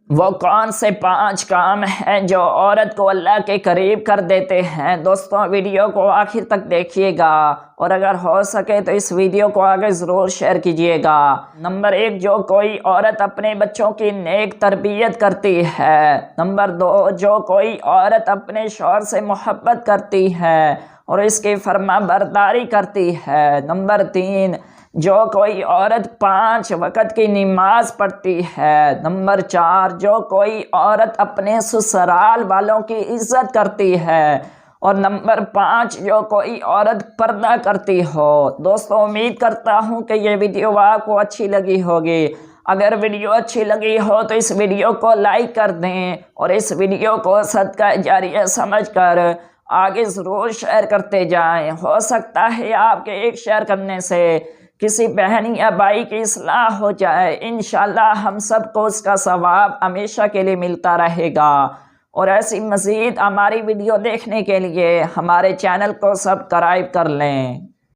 وہ کون سے 5 کام ہیں جو عورت کو اللہ کے قریب کر دیتے ہیں؟ دوستوں ویڈیو کو آخر تک دیکھیے گا، اور اگر ہو سکے تو اس ویڈیو کو آگے ضرور شیئر کیجیے گا۔ نمبر 1، جو کوئی عورت اپنے بچوں کی نیک تربیت کرتی ہے۔ نمبر 2، جو کوئی عورت اپنے شوہر سے محبت کرتی ہے اور اس کی فرما برداری کرتی ہے۔ نمبر 3، جو کوئی عورت 5 وقت کی نماز پڑھتی ہے۔ نمبر 4، جو کوئی عورت اپنے سسرال والوں کی عزت کرتی ہے۔ اور نمبر 5، جو کوئی عورت پردہ کرتی ہو۔ دوستو امید کرتا ہوں کہ یہ ویڈیو آپ کو اچھی لگی ہوگی۔ اگر ویڈیو اچھی لگی ہو تو اس ویڈیو کو لائک کر دیں، اور اس ویڈیو کو صدقہ جاریہ سمجھ کر آگے ضرور شیئر کرتے جائیں۔ ہو سکتا ہے آپ کے ایک شیئر کرنے سے کسی بہن یا بھائی کی اصلاح ہو جائے۔ انشاءاللہ ہم سب کو اس کا ثواب ہمیشہ کے لیے ملتا رہے گا۔ اور ایسی مزید ہماری ویڈیو دیکھنے کے لیے ہمارے چینل کو سبسکرائب کر لیں۔